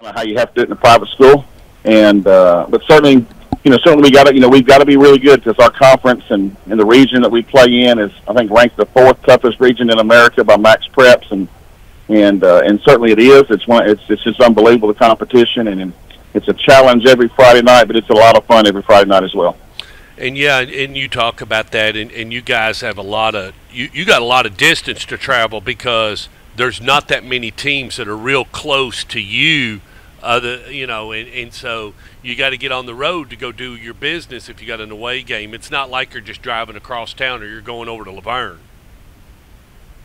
how you have to do it in a private school. And but certainly, certainly we've got to be really good because our conference and the region that we play in is, I think, ranked the fourth toughest region in America by Max Preps, and certainly it is. It's just unbelievable, the competition, and it's a challenge every Friday night, but it's a lot of fun every Friday night as well. And yeah, and you talk about that, and you guys have a lot of you got a lot of distance to travel because there's not that many teams that are real close to you, and so you got to get on the road to go do your business if you got an away game. It's not like you're just driving across town or you're going over to Laverne.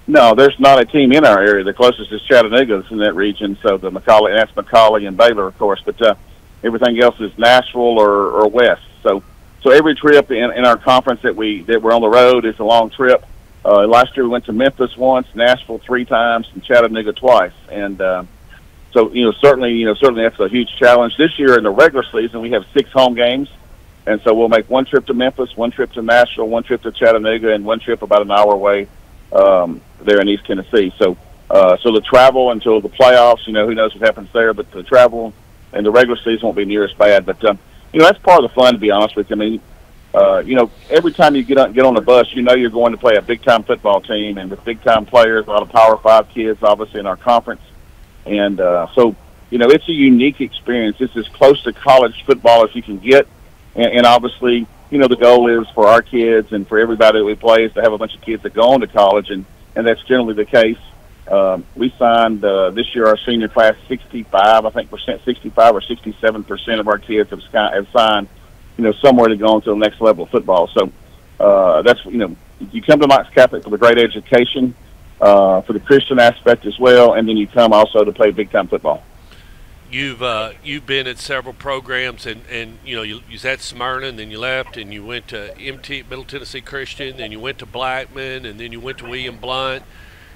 No, there's not a team in our area. The closest is Chattanooga that's in that region, so that's McCallie and Baylor, of course, but everything else is Nashville or west. So every trip in our conference that we're on the road is a long trip. Last year we went to Memphis once, Nashville 3 times, and Chattanooga twice. And so certainly that's a huge challenge. This year in the regular season we have 6 home games, and so we'll make 1 trip to Memphis, 1 trip to Nashville, 1 trip to Chattanooga, and 1 trip about an hour away there in East Tennessee. So the travel until the playoffs, who knows what happens there, but the travel in the regular season won't be near as bad. But that's part of the fun, to be honest with you. I mean, every time you get on the bus, you're going to play a big-time football team and with big-time players, a lot of Power 5 kids, obviously, in our conference. And so it's a unique experience. It's as close to college football as you can get. And obviously, the goal is for our kids and for everybody that we play is to have a bunch of kids that go on to college, and that's generally the case. We signed this year, our senior class, 65 or 67% of our kids have signed, somewhere to go on to the next level of football. So that's, you come to Knox Catholic for the great education, for the Christian aspect as well, and then you come also to play big-time football. You've been at several programs, and you was at Smyrna, and then you left, and you went to Middle Tennessee Christian, then you went to Blackman, and then you went to William Blount,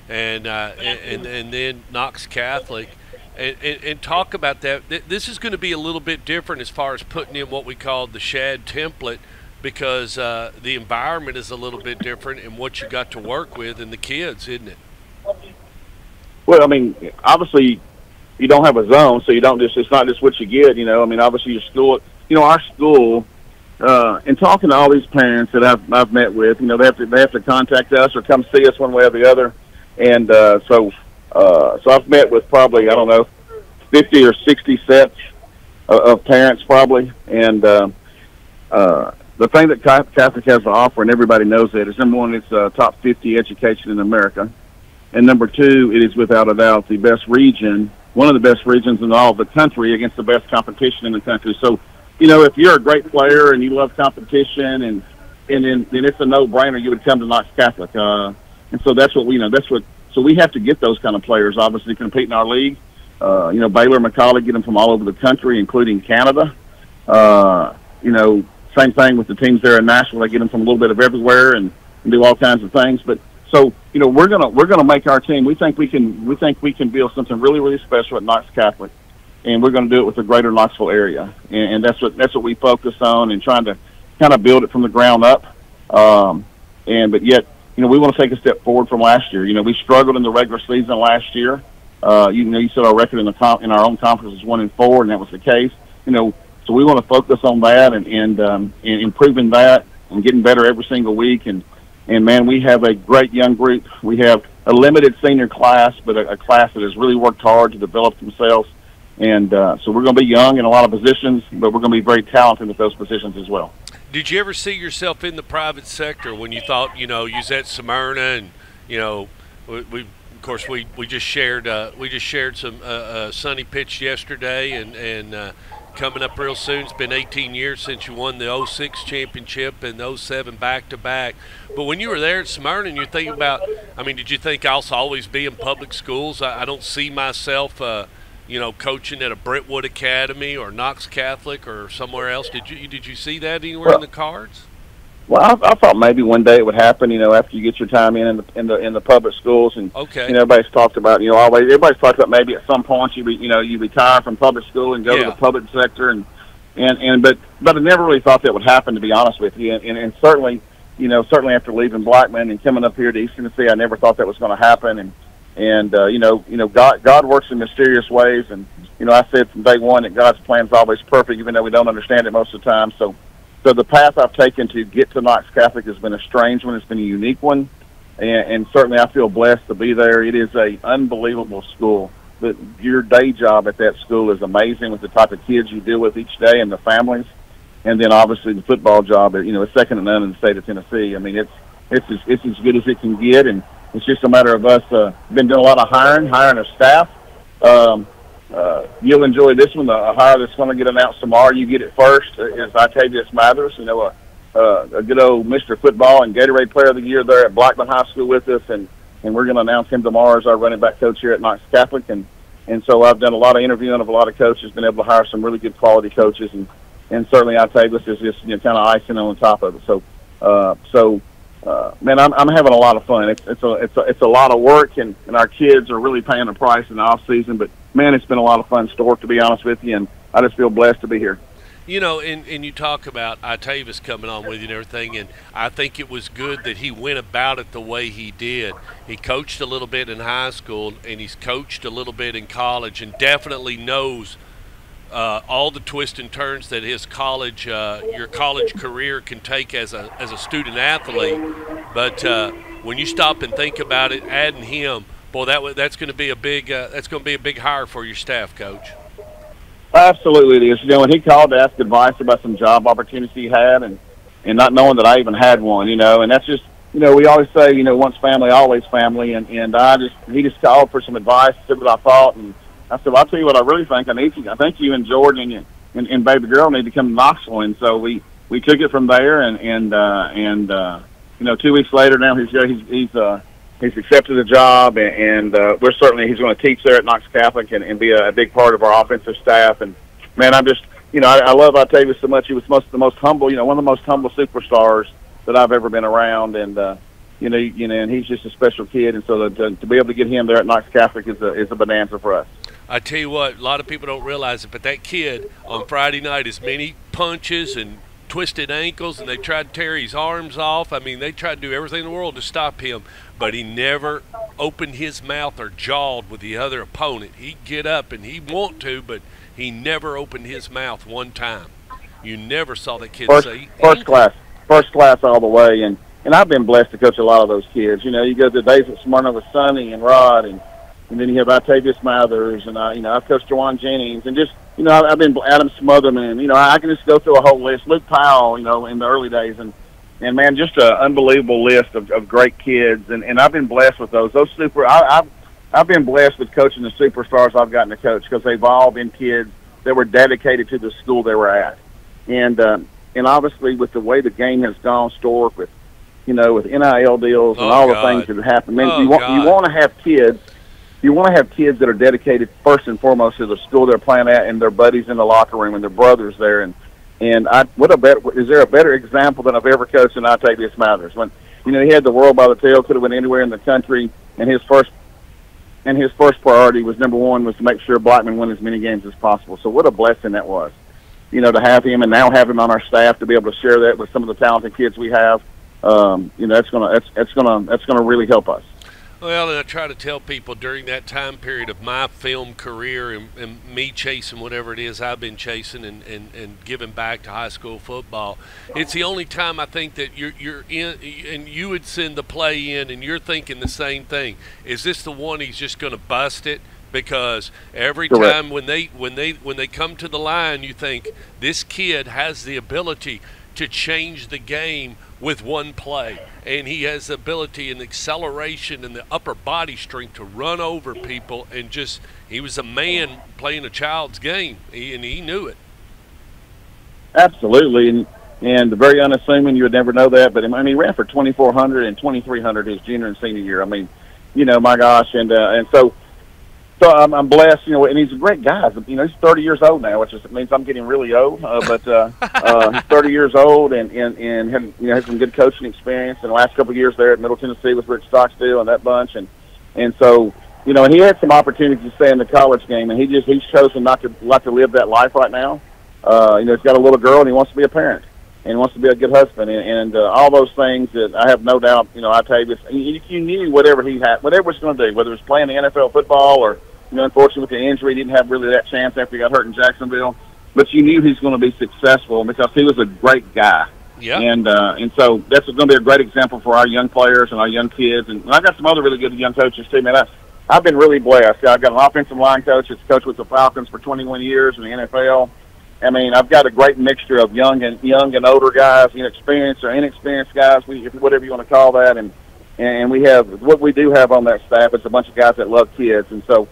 and then Knox Catholic, and talk about that. This is going to be a little bit different as far as putting in what we call the Shad template, because the environment is a little bit different and what you got to work with and the kids, isn't it? Well, I mean, obviously you don't have a zone, so it's not just what you get, obviously your school, our school, and talking to all these parents that I've met with, they have to contact us or come see us one way or the other. And so I've met with probably, 50 or 60 sets of parents probably. And the thing that Catholic has to offer, and everybody knows that, is number one, it's a top 50 education in America. And number two, it is without a doubt the best region, one of the best regions in all of the country against the best competition in the country. So, if you're a great player and you love competition, and then it's a no-brainer you would come to Knox Catholic. And so that's what so we have to get those kind of players, obviously, to compete in our league. Baylor, McCallie, get them from all over the country, including Canada. Same thing with the teams there in Nashville. They get them from a little bit of everywhere and do all kinds of things. But so, we're gonna make our team. We think we can build something really, really special at Knox Catholic, and we're going to do it with the greater Knoxville area. And that's what we focus on, and trying to kind of build it from the ground up. But yet, we want to take a step forward from last year. We struggled in the regular season last year. You said our record in our own conference was 1-4, and that was the case. So we want to focus on that and improving that and getting better every single week. And man, we have a great young group. We have a limited senior class, but a class that has really worked hard to develop themselves. And so we're going to be young in a lot of positions, but we're going to be very talented at those positions as well. Did you ever see yourself in the private sector when you thought, you was at Smyrna, and we just shared some Sunny pitch yesterday, and coming up real soon. It's been 18 years since you won the 06 championship and the 07 back-to-back. But when you were there at Smyrna, and you're thinking about, did you think I'll always be in public schools? I don't see myself coaching at a Brentwood Academy or Knox Catholic or somewhere else. Did you see that anywhere in the cards? Well, I thought maybe one day it would happen. After you get your time in the public schools, and okay. Everybody's talked about everybody's talked about maybe at some point you retire from public school and go to the public sector, but I never really thought that would happen, to be honest with you. And certainly after leaving Blackman and coming up here to East Tennessee, I never thought that was going to happen. And God works in mysterious ways. And I said from day one that God's plan is always perfect, even though we don't understand it most of the time. So the path I've taken to get to Knox Catholic has been a strange one. It's been a unique one, and certainly I feel blessed to be there. It is a unbelievable school. But your day job at that school is amazing with the type of kids you deal with each day and the families. And then obviously the football job, is second to none in the state of Tennessee. I mean, it's as good as it can get, and it's just a matter of us been doing a lot of hiring a staff. You'll enjoy this one. The hire that's going to get announced tomorrow, you get it first, is Octavius Mathers. A good old Mr. Football and Gatorade Player of the Year there at Blackman High School with us, and we're going to announce him tomorrow as our running back coach here at Knox Catholic. And so I've done a lot of interviewing of a lot of coaches, been able to hire some really good quality coaches, and certainly Octavius is just kind of icing on the top of it. So man, I'm having a lot of fun. It's a lot of work, and our kids are really paying the price in the off season. But man, it's been a lot of fun sport, to be honest with you, and I just feel blessed to be here. And you talk about Octavius coming on with you and everything, and I think it was good that he went about it the way he did. He coached a little bit in high school, and he's coached a little bit in college, and definitely knows all the twists and turns that his your college career can take as a student athlete. But when you stop and think about it, adding him, boy, that's going to be a big hire for your staff, Coach. Absolutely, it is. When he called to ask advice about some job opportunity he had, and not knowing that I even had one, and that's just, we always say, once family, always family, and he just called for some advice, said what I thought, and I said, well, I'll tell you what I really think. I think you and Jordan and baby girl need to come to Knoxville, and so we took it from there, and 2 weeks later now he's accepted the job, and he's going to teach there at Knox Catholic and be a big part of our offensive staff. And man, I'm just, I love Octavius so much. He was the most humble, one of the most humble superstars that I've ever been around, and and he's just a special kid. And so to be able to get him there at Knox Catholic is a bonanza for us. I tell you what, a lot of people don't realize it, but that kid on Friday night, as many punches and twisted ankles, and they tried to tear his arms off. I mean, they tried to do everything in the world to stop him, but he never opened his mouth or jawed with the other opponent. He'd get up and he'd want to, but he never opened his mouth one time. You never saw that kid say first class all the way. And I've been blessed to coach a lot of those kids. You go to the days at Smyrna with Sonny and Rod, and then you have Octavius Mathers, and I've coached Jawan Jennings, and just I've been Adam Smotherman. I can just go through a whole list. Luke Powell, in the early days, and man, just an unbelievable list of great kids, and I've been blessed with those. I've been blessed with coaching the superstars I've gotten to coach, because they've all been kids that were dedicated to the school they were at, and obviously with the way the game has gone, Stork, with NIL deals and all the things that have happened. Man, you want to have kids. You want to have kids that are dedicated first and foremost to the school they're playing at, and their buddies in the locker room, and their brothers there. And is there a better example than I've ever coached than Octavius Mathers? When he had the world by the tail, could have went anywhere in the country, and his first priority was, number one, was to make sure Blackman won as many games as possible. So what a blessing that was, to have him, and now have him on our staff to be able to share that with some of the talented kids we have. That's gonna really help us. Well, and I try to tell people during that time period of my film career and me chasing whatever it is I've been chasing and giving back to high school football, it's the only time I think that you're in, and you would send the play in and you're thinking the same thing. Is this the one he's just going to bust it? Because every time when they come to the line, you think this kid has the ability to change the game with one play, and he has the ability and acceleration and the upper body strength to run over people, and he was a man playing a child's game, and he knew it. Absolutely, and very unassuming, you would never know that, but he ran for 2,400 and 2,300 his junior and senior year. My gosh, and so I'm blessed, and he's a great guy. He's 30 years old now, which means I'm getting really old. But he's 30 years old and has some good coaching experience in the last couple of years there at Middle Tennessee with Rick Stockstill and that bunch. And so, he had some opportunities to stay in the college game, and he's chosen not to live that life right now. He's got a little girl and he wants to be a parent. and wants to be a good husband, and all those things that I have no doubt, Octavius, you knew whatever he had, whatever he was going to do, whether it was playing the NFL football or, unfortunately with the injury, he didn't have really that chance after he got hurt in Jacksonville, but you knew he was going to be successful because he was a great guy. Yeah. And so that's going to be a great example for our young players and our young kids. And I've got some other really good young coaches too, man. I've been really blessed. I've got an offensive line coach that's coached with the Falcons for 21 years in the NFL. I mean, I've got a great mixture of young and older guys, experienced or inexperienced guys, whatever you want to call that. And we have what we do have on that staff is a bunch of guys that love kids. And so,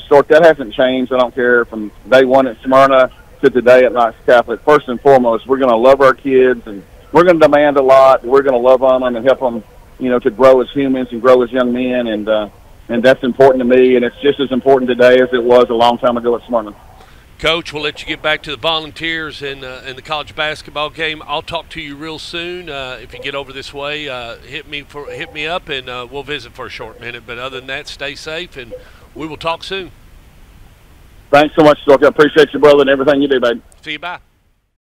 Stork, that hasn't changed. I don't care from day one at Smyrna to today at Knox Catholic. First and foremost, we're going to love our kids, and we're going to demand a lot. We're going to love on them and help them, to grow as humans and grow as young men. And that's important to me, and it's just as important today as it was a long time ago at Smyrna. Coach, we'll let you get back to the Volunteers and the college basketball game. I'll talk to you real soon. If you get over this way, hit me up, and we'll visit for a short minute. But other than that, stay safe, and we will talk soon. Thanks so much, Stork. I appreciate you, brother, and everything you do, babe. See you. Bye.